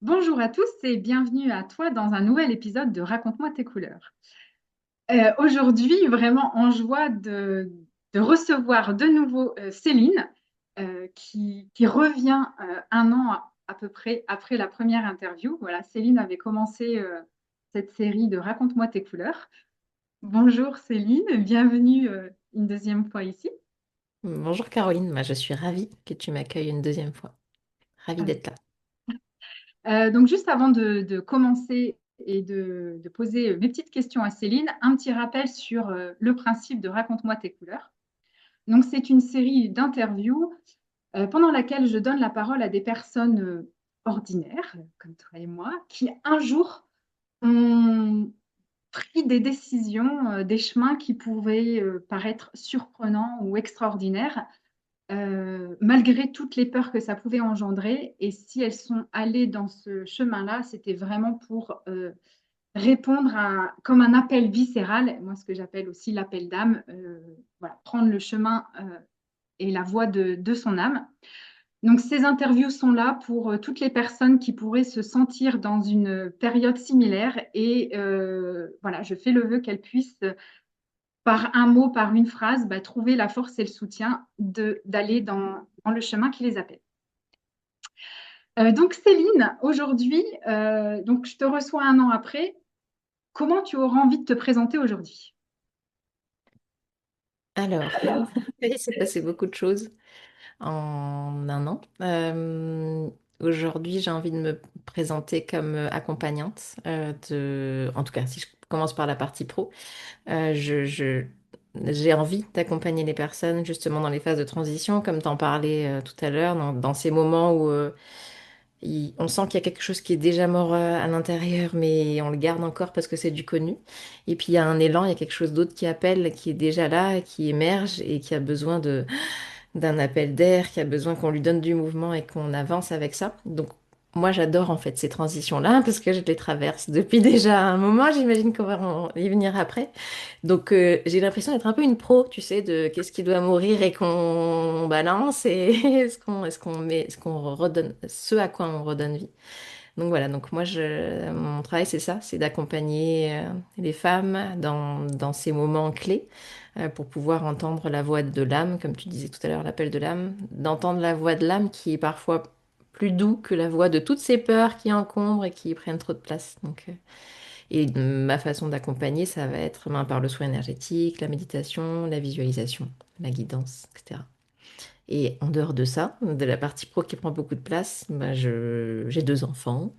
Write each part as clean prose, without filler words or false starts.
Bonjour à tous et bienvenue à toi dans un nouvel épisode de Raconte-moi tes couleurs. Aujourd'hui, vraiment en joie de recevoir de nouveau Céline qui revient un an à peu près après la première interview. Voilà, Céline avait commencé cette série de Raconte-moi tes couleurs. Bonjour Céline, bienvenue une deuxième fois ici. Bonjour Caroline, moi je suis ravie que tu m'accueilles une deuxième fois. Ravie Avec- d'être là. Donc juste avant de commencer et de poser mes petites questions à Céline, un petit rappel sur le principe de Raconte-moi tes couleurs. Donc c'est une série d'interviews pendant laquelle je donne la parole à des personnes ordinaires, comme toi et moi, qui un jour ont pris des décisions, des chemins qui pouvaient paraître surprenants ou extraordinaires, malgré toutes les peurs que ça pouvait engendrer. Et si elles sont allées dans ce chemin-là, c'était vraiment pour répondre à, comme un appel viscéral, moi ce que j'appelle aussi l'appel d'âme, voilà, prendre le chemin et la voie de son âme. Donc ces interviews sont là pour toutes les personnes qui pourraient se sentir dans une période similaire et voilà, je fais le vœu qu'elles puissent par un mot, par une phrase, trouver la force et le soutien d'aller dans le chemin qui les appelle. Donc Céline, aujourd'hui, donc je te reçois un an après. Comment tu auras envie de te présenter aujourd'hui? Alors, il s'est passé beaucoup de choses en un an. Aujourd'hui, j'ai envie de me présenter comme accompagnante en tout cas, si je commence par la partie pro, j'ai envie d'accompagner les personnes justement dans les phases de transition, comme tu en parlais tout à l'heure, dans ces moments où on sent qu'il y a quelque chose qui est déjà mort à l'intérieur, mais on le garde encore parce que c'est du connu. Et puis il y a un élan, il y a quelque chose d'autre qui appelle, qui est déjà là, qui émerge et qui a besoin d'un appel d'air, qui a besoin qu'on lui donne du mouvement et qu'on avance avec ça. Donc moi j'adore en fait ces transitions-là parce que je les traverse depuis déjà un moment. J'imagine qu'on va y venir après. Donc j'ai l'impression d'être un peu une pro, tu sais, de qu'est-ce qui doit mourir et qu'on balance et est-ce qu'on redonne, ce à quoi on redonne vie. Donc voilà, donc mon travail c'est ça, c'est d'accompagner les femmes dans ces moments clés pour pouvoir entendre la voix de l'âme, comme tu disais tout à l'heure, l'appel de l'âme, d'entendre la voix de l'âme qui est parfois plus doux que la voix de toutes ces peurs qui encombrent et qui prennent trop de place. Et ma façon d'accompagner, ça va être par le soin énergétique, la méditation, la visualisation, la guidance, etc. Et en dehors de ça, de la partie pro qui prend beaucoup de place, j'ai deux enfants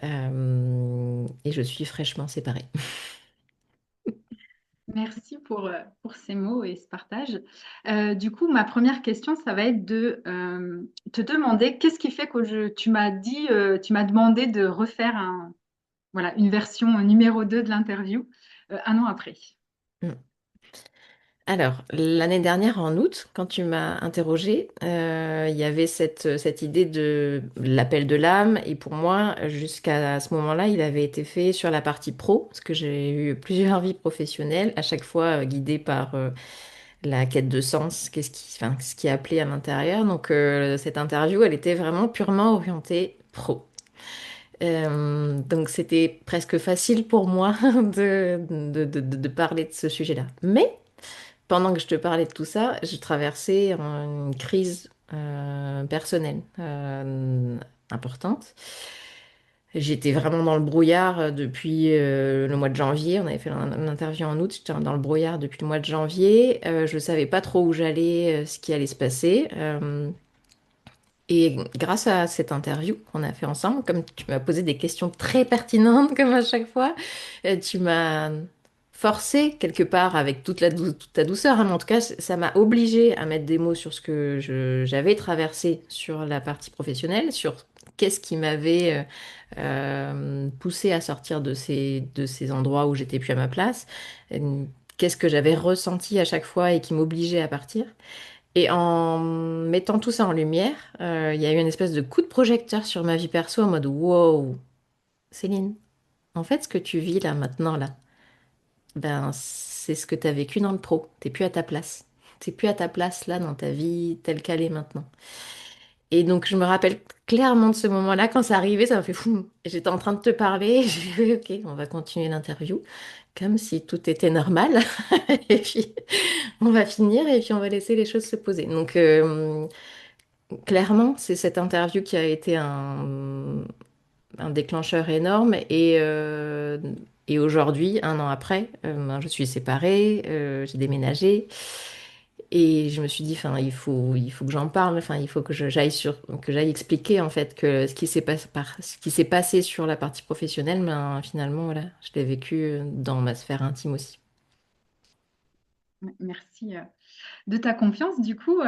et je suis fraîchement séparée. Merci pour ces mots et ce partage. Du coup, ma première question, ça va être de te demander qu'est-ce qui fait que tu m'as dit, tu m'as demandé de refaire voilà, une version numéro 2 de l'interview un an après. Mm. Alors, l'année dernière, en août, quand tu m'as interrogée, il y avait cette idée de l'appel de l'âme. Et pour moi, jusqu'à ce moment-là, il avait été fait sur la partie pro, parce que j'ai eu plusieurs vies professionnelles, à chaque fois guidée par la quête de sens, enfin, ce qui est appelé à l'intérieur. Donc, cette interview, elle était vraiment purement orientée pro. Donc, c'était presque facile pour moi de parler de ce sujet-là. Mais pendant que je te parlais de tout ça, je traversais une crise personnelle importante. J'étais vraiment dans le brouillard depuis le mois de janvier. On avait fait l'interview en août. J'étais dans le brouillard depuis le mois de janvier. Je ne savais pas trop où j'allais, ce qui allait se passer. Et grâce à cette interview qu'on a fait ensemble, comme tu m'as posé des questions très pertinentes, comme à chaque fois, tu m'as forcé quelque part avec toute ta douceur, hein, mais en tout cas, ça m'a obligé à mettre des mots sur ce que j'avais traversé sur la partie professionnelle, sur qu'est-ce qui m'avait poussé à sortir de ces endroits où j'étais plus à ma place, qu'est-ce que j'avais ressenti à chaque fois et qui m'obligeait à partir. Et en mettant tout ça en lumière, il y a eu une espèce de coup de projecteur sur ma vie perso en mode wow, Céline, en fait, ce que tu vis là maintenant, là, ben, c'est ce que tu as vécu dans le pro. T'es plus à ta place. T'es plus à ta place là dans ta vie telle qu'elle est maintenant. Et donc, je me rappelle clairement de ce moment-là, quand c'est arrivé, ça m'a fait fou. J'étais en train de te parler, j'ai fait, ok, on va continuer l'interview, comme si tout était normal. Et puis, on va finir et puis on va laisser les choses se poser. Donc, clairement, c'est cette interview qui a été un déclencheur énorme. Et aujourd'hui, un an après, ben, je suis séparée, j'ai déménagé. Et je me suis dit, enfin, il faut que j'en parle, enfin, il faut que que j'aille expliquer en fait que ce qui s'est passé sur la partie professionnelle, ben, finalement, voilà, je l'ai vécu dans ma sphère intime aussi. Merci de ta confiance, du coup,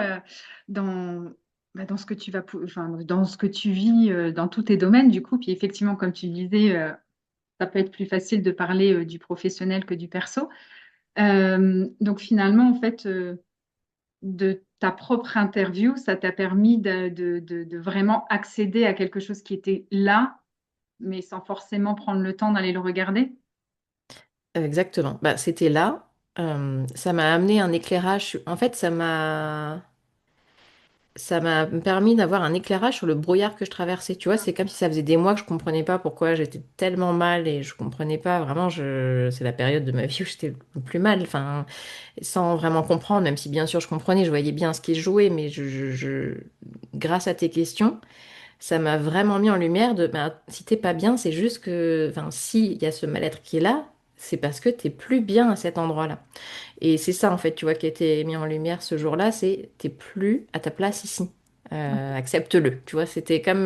dans, dans ce que tu vas, enfin, dans ce que tu vis dans tous tes domaines, du coup. Puis effectivement, comme tu le disais, ça peut être plus facile de parler du professionnel que du perso. Donc finalement, en fait, de ta propre interview, ça t'a permis de vraiment accéder à quelque chose qui était là, mais sans forcément prendre le temps d'aller le regarder. Exactement. Bah, c'était là. Ça m'a amené un éclairage. En fait, ça m'a permis d'avoir un éclairage sur le brouillard que je traversais. Tu vois, c'est comme si ça faisait des mois que je comprenais pas pourquoi j'étais tellement mal et je comprenais pas vraiment. C'est la période de ma vie où j'étais le plus mal. Enfin, sans vraiment comprendre, même si bien sûr je comprenais, je voyais bien ce qui se jouait, mais grâce à tes questions, ça m'a vraiment mis en lumière de, ben, si t'es pas bien, c'est juste que, enfin, si il y a ce mal-être qui est là, c'est parce que t'es plus bien à cet endroit-là. Et c'est ça, en fait, tu vois, qui a été mis en lumière ce jour-là, c'est t'es plus à ta place ici. Accepte-le. Tu vois, c'était comme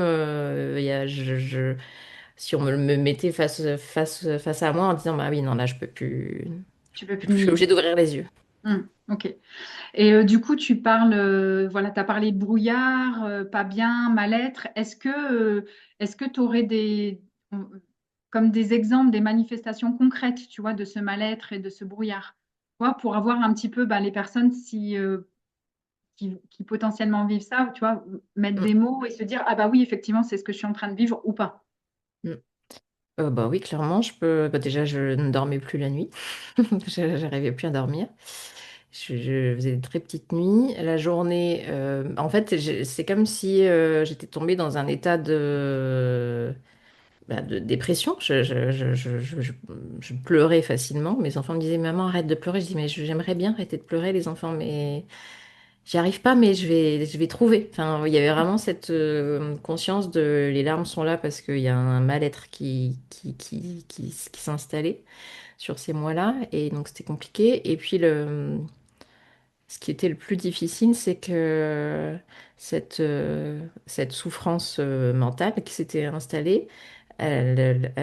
si on me mettait face à moi en disant, bah oui, non, là, Tu peux je suis plus. obligée d'ouvrir les yeux. Ok. Et du coup, tu parles, voilà, tu as parlé de brouillard, pas bien, mal-être. Est-ce que tu aurais comme des exemples, des manifestations concrètes, tu vois, de ce mal-être et de ce brouillard, tu vois, pour avoir un petit peu les personnes qui potentiellement vivent ça, tu vois, mettre Mm, des mots et se dire, ah bah oui, effectivement, c'est ce que je suis en train de vivre ou pas. mm. Bah oui, clairement, je peux. Bah, déjà, je ne dormais plus la nuit. J'arrivais plus à dormir. Je faisais des très petites nuits. La journée, en fait, c'est comme si j'étais tombée dans un état de dépression. Je pleurais facilement. Mes enfants me disaient, Maman, arrête de pleurer. Je dis, mais j'aimerais bien arrêter de pleurer, les enfants, mais j'y arrive pas, mais je vais trouver. Enfin, il y avait vraiment cette conscience de les larmes sont là parce qu'il y a un mal-être qui s'installait sur ces mois-là. Et donc, c'était compliqué. Et puis, ce qui était le plus difficile, c'est que cette souffrance mentale qui s'était installée, elle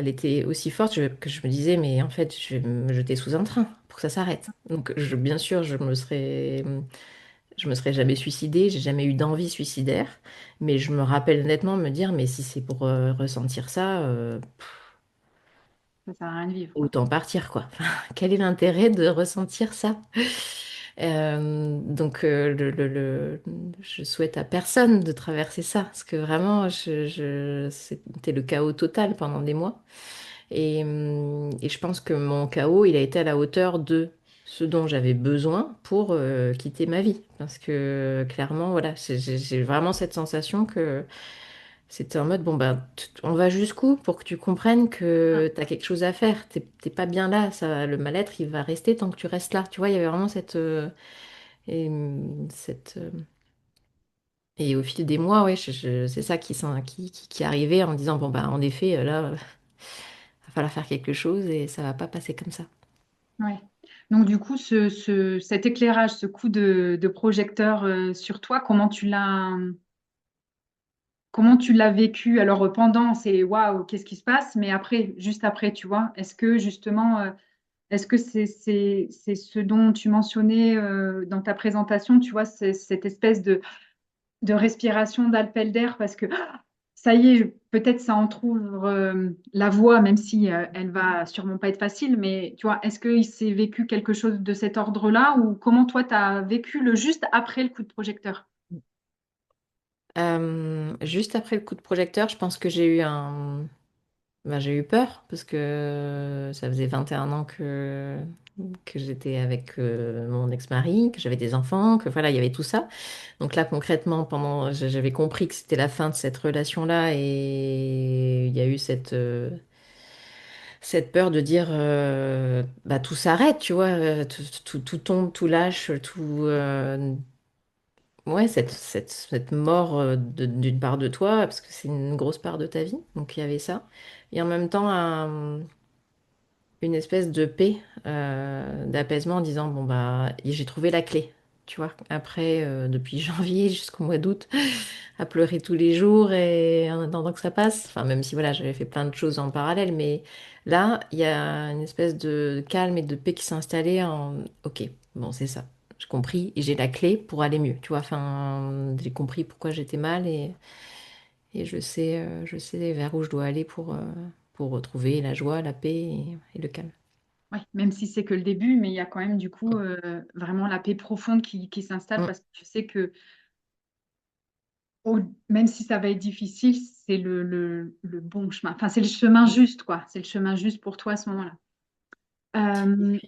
était aussi forte que je me disais, mais en fait, je vais me jeter sous un train pour que ça s'arrête. Donc, bien sûr, je me serais jamais suicidée, j'ai jamais eu d'envie suicidaire, mais je me rappelle nettement me dire, mais si c'est pour ressentir ça, Ça sert à rien de vivre, quoi. autant partir, quoi. Enfin, quel est l'intérêt de ressentir ça? Je souhaite à personne de traverser ça, parce que vraiment, c'était le chaos total pendant des mois. Et je pense que mon chaos, il a été à la hauteur de ce dont j'avais besoin pour quitter ma vie. Parce que clairement, voilà, j'ai vraiment cette sensation que c'était en mode, bon, ben, on va jusqu'où pour que tu comprennes que tu as quelque chose à faire. T'es pas bien là, ça, le mal-être, il va rester tant que tu restes là. Tu vois, il y avait vraiment et, cette, et au fil des mois, ouais, c'est ça qui arrivait en me disant, bon, bah, en effet, là, va falloir faire quelque chose et ça va pas passer comme ça. Ouais. Donc du coup, cet éclairage, ce coup de projecteur sur toi, comment tu l'as vécu? Alors pendant, c'est waouh, qu'est-ce qui se passe? Mais après, juste après, tu vois, est-ce que justement, est-ce que c'est ce dont tu mentionnais dans ta présentation, tu vois, cette espèce de respiration, d'appel d'air, parce que ça y est, peut-être ça entrouvre la voie, même si elle va sûrement pas être facile, mais tu vois, est-ce qu'il s'est vécu quelque chose de cet ordre-là ou comment toi, tu as vécu le juste après le coup de projecteur? Juste après le coup de projecteur, je pense que j'ai eu bah, j'ai eu peur parce que ça faisait 21 ans que j'étais avec mon ex-mari, que j'avais des enfants, que voilà, il y avait tout ça. Donc là, concrètement, j'avais compris que c'était la fin de cette relation-là et il y a eu cette peur de dire bah, tout s'arrête, tu vois, tout tombe, tout lâche, tout. Ouais, cette mort d'une part de toi, parce que c'est une grosse part de ta vie, donc il y avait ça. Et en même temps, une espèce de paix, d'apaisement en disant, bon, bah, j'ai trouvé la clé, tu vois. Après, depuis janvier jusqu'au mois d'août, à pleurer tous les jours et en attendant que ça passe, enfin, même si, voilà, j'avais fait plein de choses en parallèle, mais là, il y a une espèce de calme et de paix qui s'est installée en, ok, bon, c'est ça. J'ai compris et j'ai la clé pour aller mieux, tu vois. Enfin, j'ai compris pourquoi j'étais mal et je sais vers où je dois aller pour retrouver la joie, la paix et le calme. Ouais, même si c'est que le début, mais il y a quand même du coup vraiment la paix profonde qui s'installe Mm. parce que tu sais que même si ça va être difficile, c'est le bon chemin. Enfin, c'est le chemin juste, quoi. C'est le chemin juste pour toi à ce moment-là. Et Euh, puis,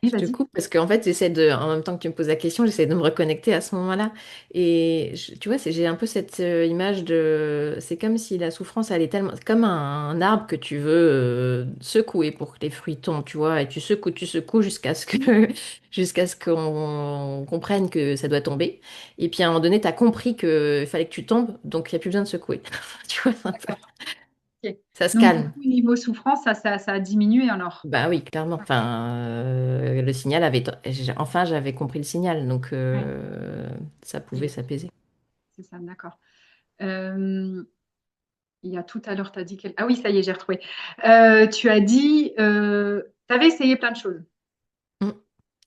et je te vas-y. coupe parce qu'en fait, en même temps que tu me poses la question, j'essaie de me reconnecter à ce moment-là. Et tu vois, j'ai un peu cette image c'est comme si la souffrance, elle est tellement, comme un arbre que tu veux secouer pour que les fruits tombent, tu vois, et tu secoues jusqu'à ce que, jusqu'à ce qu'on comprenne que ça doit tomber. Et puis à un moment donné, tu as compris qu'il fallait que tu tombes, donc il n'y a plus besoin de secouer. Tu vois, D'accord. Ok. ça se Donc, du calme. coup, niveau souffrance, ça a diminué alors. Bah oui, clairement. Enfin, le signal avait. Enfin, j'avais compris le signal, donc Ouais. ça pouvait Oui, s'apaiser. c'est ça, d'accord. Euh, il y a tout à l'heure, tu as dit Ah oui, ça y est, j'ai retrouvé. Tu as dit, tu avais essayé plein de choses. Mm.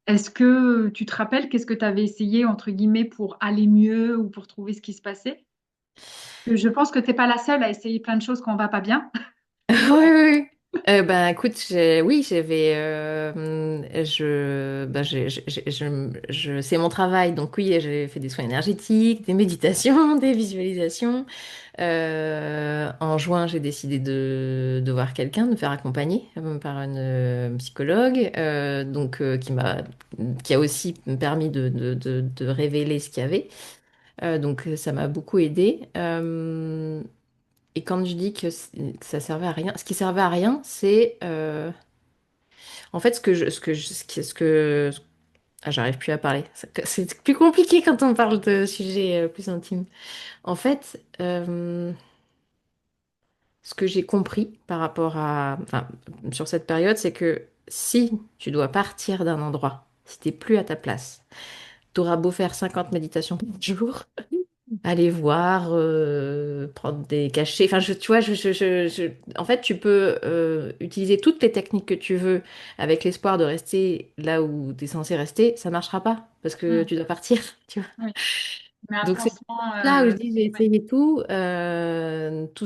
Est-ce que tu te rappelles qu'est-ce que tu avais essayé, entre guillemets, pour aller mieux ou pour trouver ce qui se passait? Que je pense que tu n'es pas la seule à essayer plein de choses quand on va pas bien. Oui, oui, oui. Ben, écoute, oui, c'est mon travail, donc oui, j'ai fait des soins énergétiques, des méditations, des visualisations. En juin, j'ai décidé de voir quelqu'un, de me faire accompagner par une psychologue, qui a aussi permis de révéler ce qu'il y avait. Donc ça m'a beaucoup aidé. Et quand je dis que ça servait à rien, ce qui servait à rien, c'est en fait ah, j'arrive plus à parler. C'est plus compliqué quand on parle de sujets plus intimes. En fait, ce que j'ai compris par rapport enfin, sur cette période, c'est que si tu dois partir d'un endroit, si t'es plus à ta place, t'auras beau faire 50 méditations par jour, aller voir, prendre des cachets. Enfin, tu vois, en fait, tu peux utiliser toutes les techniques que tu veux avec l'espoir de rester là où tu es censé rester. Ça marchera pas parce que Hmm, tu dois partir, tu vois. oui. Mais un Donc, c'est pansement, là où je dis j'ai ouais. essayé tout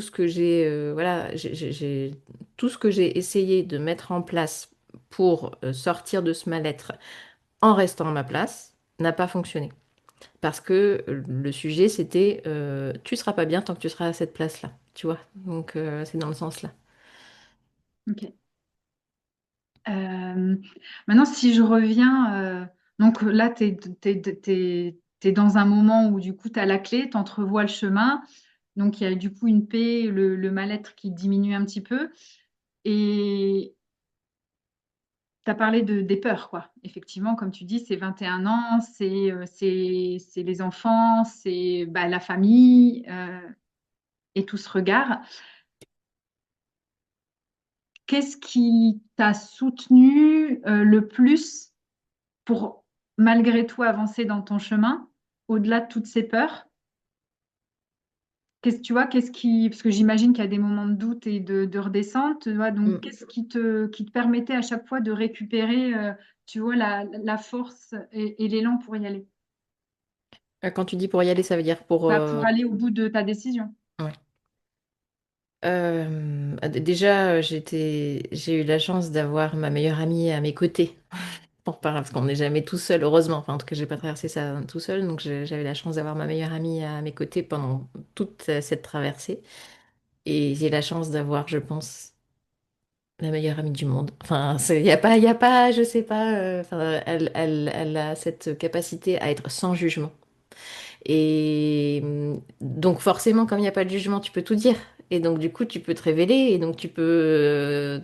ce que voilà, tout ce que j'ai essayé de mettre en place pour sortir de ce mal-être en restant à ma place n'a pas fonctionné. Parce que le sujet, c'était tu seras pas bien tant que tu seras à cette place-là, tu vois. Donc, c'est dans le sens là. Ok. Euh, Maintenant, si je reviens, donc là, tu es, dans un moment où du coup, tu as la clé, tu entrevois le chemin. Donc, il y a du coup une paix, le mal-être qui diminue un petit peu. Et tu as parlé des peurs, quoi. Effectivement, comme tu dis, c'est 21 ans, c'est les enfants, c'est bah, la famille et tout ce regard. Qu'est-ce qui t'a soutenu le plus pour malgré tout avancer dans ton chemin, au-delà de toutes ces peurs? Tu vois, parce que j'imagine qu'il y a des moments de doute et de redescente, tu vois, donc Mm. qu'est-ce qui te permettait à chaque fois de récupérer, tu vois, la force et l'élan pour y aller? Quand tu dis pour y aller, ça veut dire pour. Bah, pour aller au bout de ta décision. Ouais. Déjà, j'ai eu la chance d'avoir ma meilleure amie à mes côtés. Pour parler, parce qu'on n'est jamais tout seul, heureusement. Enfin, en tout cas, j'ai pas traversé ça tout seul, donc j'avais la chance d'avoir ma meilleure amie à mes côtés pendant toute cette traversée. Et j'ai la chance d'avoir, je pense, la meilleure amie du monde. Enfin, il y a pas, je sais pas. Enfin, elle a cette capacité à être sans jugement. Et donc forcément, comme il n'y a pas de jugement, tu peux tout dire. Et donc du coup, tu peux te révéler. Et donc tu peux...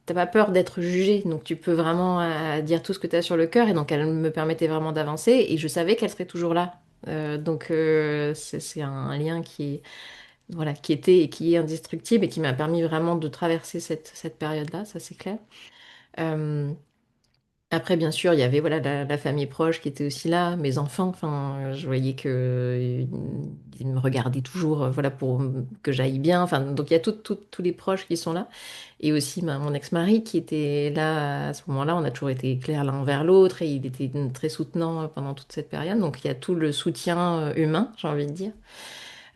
t'as pas peur d'être jugé. Donc tu peux vraiment dire tout ce que tu as sur le cœur. Et donc elle me permettait vraiment d'avancer. Et je savais qu'elle serait toujours là. C'est un lien qui, voilà, qui était et qui est indestructible et qui m'a permis vraiment de traverser cette période-là, ça c'est clair. Euh, Après, bien sûr, il y avait voilà, la famille proche qui était aussi là, mes enfants. Enfin, je voyais que ils me regardaient toujours, voilà, pour que j'aille bien. Enfin, donc il y a tous les proches qui sont là, et aussi mon ex-mari qui était là à ce moment-là. On a toujours été clairs l'un envers l'autre, et il était très soutenant pendant toute cette période. Donc il y a tout le soutien humain, j'ai envie de dire.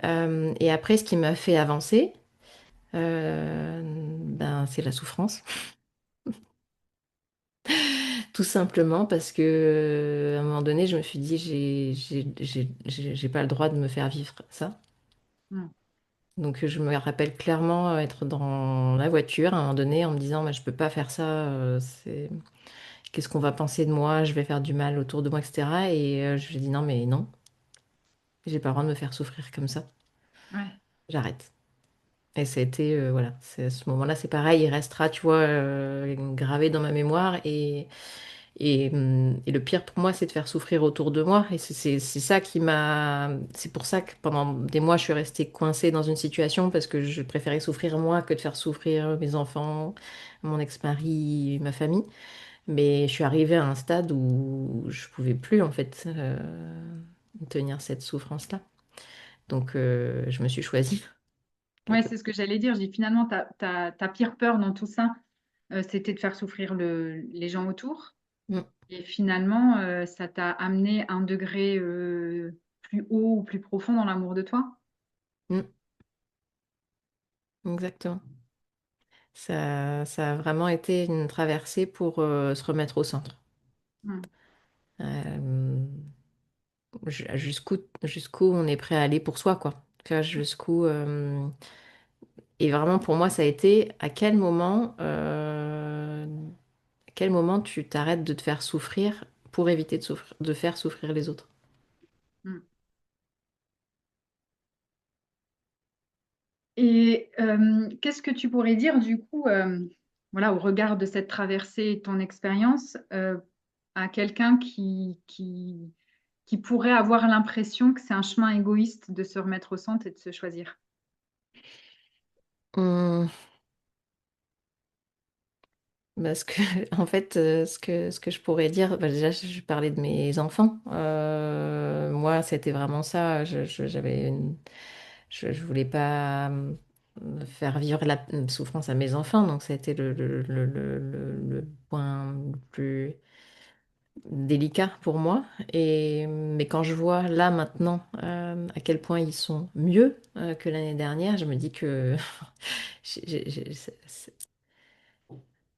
Et après, ce qui m'a fait avancer, ben, c'est la souffrance. Tout simplement parce que, à un moment donné, je me suis dit, j'ai pas le droit de me faire vivre ça. Mm. Donc, je me rappelle clairement être dans la voiture à un moment donné en me disant, mais je peux pas faire ça. Qu'est-ce qu'on va penser de moi? Je vais faire du mal autour de moi, etc. Et je lui ai dit, non, mais non, j'ai pas le droit de me faire souffrir comme ça. Ouais. J'arrête. Et ça a été, voilà, à ce moment-là, c'est pareil, il restera, tu vois, gravé dans ma mémoire. Et le pire pour moi, c'est de faire souffrir autour de moi. Et c'est ça qui m'a... C'est pour ça que pendant des mois, je suis restée coincée dans une situation parce que je préférais souffrir moi que de faire souffrir mes enfants, mon ex-mari, ma famille. Mais je suis arrivée à un stade où je pouvais plus, en fait, tenir cette souffrance-là. Donc, je me suis choisie. Ouais, quelque- c'est ce que j'allais dire. Je dis finalement, ta pire peur dans tout ça, c'était de faire souffrir les gens autour. Mm, Et finalement, ça t'a amené un degré plus haut ou plus profond dans l'amour de toi. mm, exactement. Ça a vraiment été une traversée pour se remettre au centre. Mm. Euh, jusqu'où on est prêt à aller pour soi, quoi. Tu vois, jusqu'où... Et vraiment, pour moi, ça a été à quel moment tu t'arrêtes de te faire souffrir pour éviter de faire souffrir les autres. Mm. Et qu'est-ce que tu pourrais dire du coup, voilà, au regard de cette traversée et de ton expérience, à quelqu'un qui pourrait avoir l'impression que c'est un chemin égoïste de se remettre au centre et de se choisir? Hum, Parce que, en fait, ce que je pourrais dire, bah, déjà, je parlais de mes enfants. Moi, c'était vraiment ça. Je voulais pas faire vivre la souffrance à mes enfants, donc ça a été le point le plus délicat pour moi. Mais quand je vois là maintenant à quel point ils sont mieux que l'année dernière, je me dis que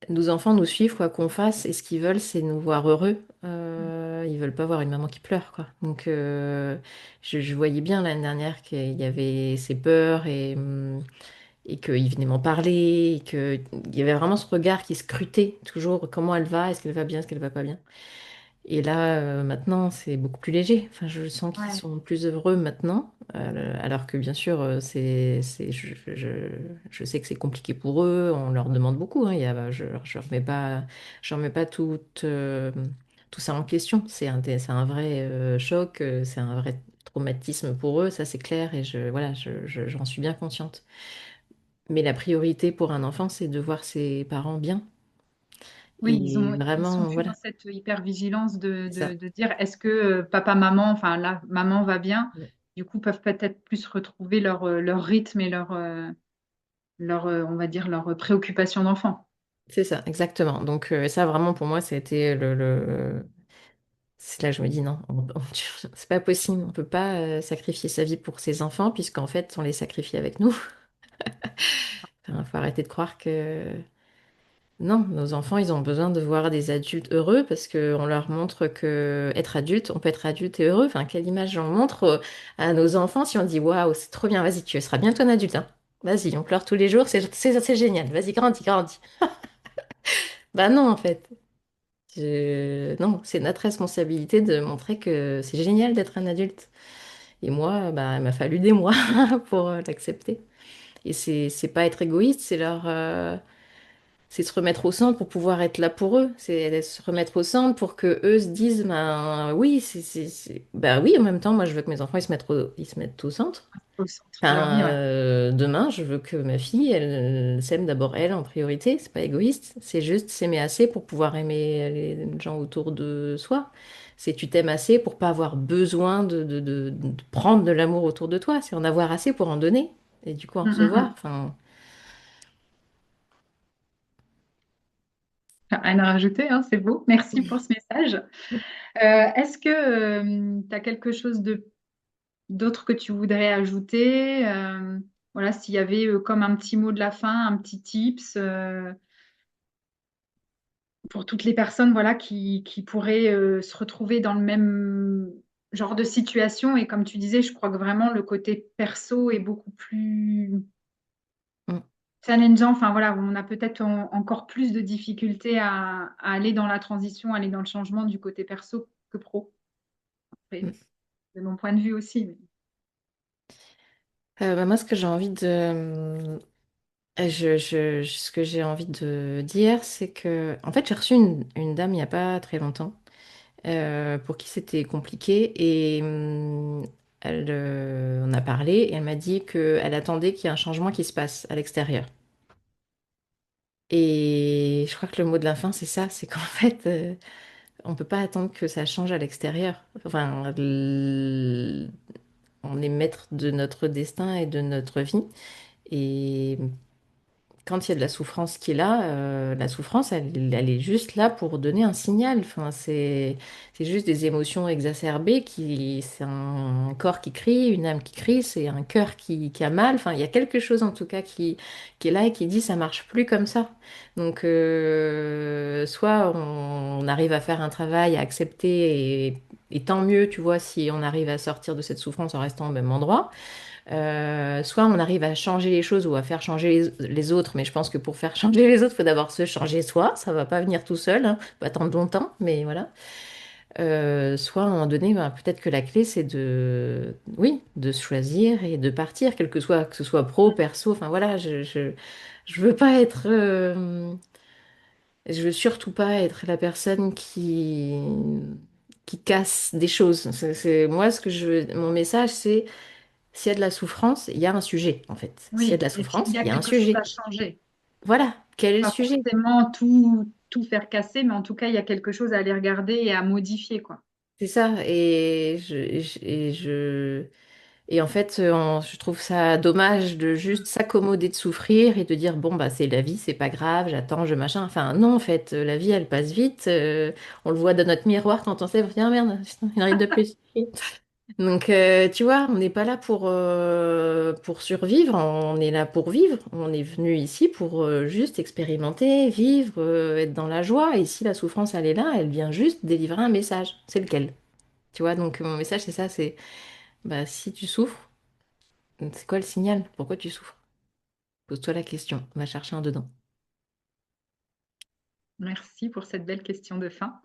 nos enfants nous suivent quoi qu'on fasse et ce qu'ils veulent c'est nous voir heureux. Ils veulent pas voir une maman qui pleure quoi. Donc je voyais bien l'année dernière qu'il y avait ces peurs et qu'ils venaient m'en parler et qu'il y avait vraiment ce regard qui scrutait toujours comment elle va, est-ce qu'elle va bien, est-ce qu'elle va pas bien. Et là, maintenant, c'est beaucoup plus léger. Enfin, je sens qu'ils Ouais. sont plus heureux maintenant, alors que bien sûr, je sais que c'est compliqué pour eux. On leur demande beaucoup. Hein, je remets pas tout ça en question. C'est un vrai choc, c'est un vrai traumatisme pour eux, ça c'est clair. Et voilà, j'en suis bien consciente. Mais la priorité pour un enfant, c'est de voir ses parents bien. Oui, Et ils sont vraiment, plus voilà, dans cette hyper-vigilance c'est ça. de dire est-ce que papa, maman, enfin là, maman va bien, du coup, peuvent peut-être plus retrouver leur rythme et on va dire, leur préoccupation d'enfant. C'est ça, exactement. Donc ça, vraiment, pour moi, c'était c'est là que je me dis non, c'est pas possible. On peut pas sacrifier sa vie pour ses enfants, puisqu'en fait, on les sacrifie avec nous. Faut arrêter de croire que Non, nos enfants, ils ont besoin de voir des adultes heureux parce qu'on leur montre que être adulte, on peut être adulte et heureux. Enfin, quelle image on montre à nos enfants si on dit waouh, c'est trop bien, vas-y, tu seras bientôt un adulte, hein. Vas-y, on pleure tous les jours, c'est génial, vas-y, grandis, grandis. Bah non, en fait. Non, c'est notre responsabilité de montrer que c'est génial d'être un adulte. Et moi, bah, il m'a fallu des mois pour l'accepter. Et c'est pas être égoïste, c'est se remettre au centre pour pouvoir être là pour eux. C'est se remettre au centre pour que eux se disent, ben oui, bah oui, en même temps, moi je veux que mes enfants ils se mettent au centre. Au centre de leur vie, Enfin, ouais. demain, je veux que ma fille, elle s'aime d'abord elle en priorité. C'est pas égoïste, c'est juste s'aimer assez pour pouvoir aimer les gens autour de soi. C'est tu t'aimes assez pour pas avoir besoin de prendre de l'amour autour de toi. C'est en avoir assez pour en donner et du coup en Mm, mm, recevoir. mm. Enfin, Rien à rajouter, hein, c'est beau. Merci pour ce message. Est-ce que tu as quelque chose d'autre que tu voudrais ajouter? Voilà, s'il y avait comme un petit mot de la fin, un petit tips pour toutes les personnes voilà, qui pourraient se retrouver dans le même genre de situation. Et comme tu disais, je crois que vraiment le côté perso est beaucoup plus mm, challengeant. Enfin voilà, on a peut-être encore plus de difficultés à aller dans la transition, aller dans le changement du côté perso que pro. Après, mm. de mon point de vue aussi. Bah, moi, ce que j'ai envie de, ce que j'ai envie de dire, c'est que, en fait, j'ai reçu une dame il n'y a pas très longtemps, pour qui c'était compliqué, et on a parlé, et elle m'a dit qu'elle attendait qu'il y ait un changement qui se passe à l'extérieur. Et je crois que le mot de la fin, c'est ça, c'est qu'en fait, on peut pas attendre que ça change à l'extérieur. Enfin, on est maître de notre destin et de notre vie. Et quand il y a de la souffrance qui est là, la souffrance, elle est juste là pour donner un signal. Enfin, c'est juste des émotions exacerbées c'est un corps qui crie, une âme qui crie, c'est un cœur qui a mal. Enfin, il y a quelque chose en tout cas qui est là et qui dit ça marche plus comme ça. Donc, soit on arrive à faire un travail, à accepter et tant mieux, tu vois, si on arrive à sortir de cette souffrance en restant au même endroit. Soit on arrive à changer les choses ou à faire changer les autres, mais je pense que pour faire changer les autres, il faut d'abord se changer soi. Ça va pas venir tout seul, hein. Faut attendre longtemps, mais voilà. Soit à un moment donné, ben, peut-être que la clé, c'est oui, de se choisir et de partir, quel que ce soit pro, perso. Enfin voilà, je veux pas être, je veux surtout pas être la personne qui casse des choses. Moi, mon message, c'est s'il y a de la souffrance, il y a un sujet, en fait. S'il y a de Oui, la et puis il souffrance, y a il y a un quelque chose sujet. à changer. Voilà, quel est le Pas sujet? forcément tout faire casser, mais en tout cas, il y a quelque chose à aller regarder et à modifier, quoi. C'est ça. Et en fait, je trouve ça dommage de juste s'accommoder de souffrir et de dire, bon, bah, c'est la vie, c'est pas grave, j'attends, je machin. Enfin, non, en fait, la vie, elle passe vite. On le voit dans notre miroir quand on sait, on se dit, ah merde, putain, une ride de plus. Donc, tu vois, on n'est pas là pour survivre, on est là pour vivre. On est venu ici pour juste expérimenter, vivre, être dans la joie. Et si la souffrance, elle est là, elle vient juste délivrer un message. C'est lequel? Tu vois, donc mon message, c'est ça, c'est, bah, si tu souffres, c'est quoi le signal? Pourquoi tu souffres? Pose-toi la question, va chercher un dedans. Merci pour cette belle question de fin.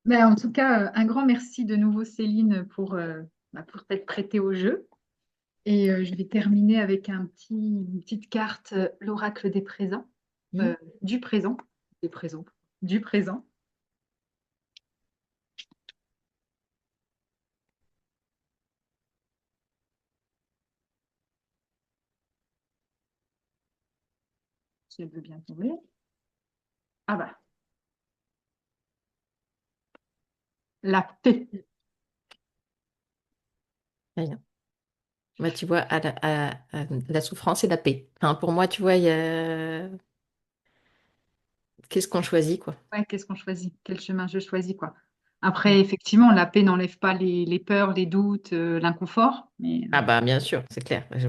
Ben, en tout cas, un grand merci de nouveau, Céline, pour t'être prêtée au jeu. Et je vais terminer avec une petite carte, l'oracle des présents, Hmm. euh, du présent, des présents, du présent. Si elle veut bien tomber. Ah bah, la paix. Rien. Bah, tu vois, la souffrance et la paix. Enfin, pour moi, tu vois, il y a... Qu'est-ce qu'on choisit, quoi? Ouais, qu'est-ce qu'on choisit? Quel chemin je choisis, quoi? Après, effectivement, la paix n'enlève pas les peurs, les doutes, l'inconfort, mais Ah bah bien sûr, c'est clair. Je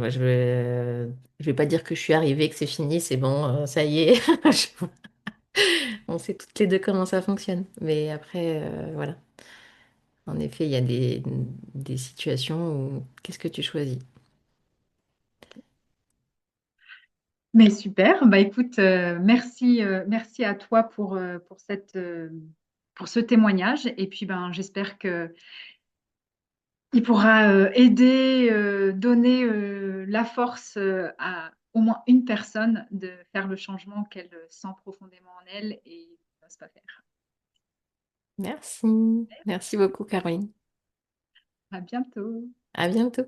vais pas dire que je suis arrivée, que c'est fini, c'est bon, ça y est. On sait toutes les deux comment ça fonctionne. Mais après, voilà. En effet, il y a des situations où qu'est-ce que tu choisis? super. Bah écoute, merci, merci à toi pour ce témoignage. Et puis ben j'espère que il pourra aider, donner la force à au moins une personne de faire le changement qu'elle sent profondément en elle et n'ose pas faire. Merci. Merci beaucoup, Caroline. À bientôt. À bientôt.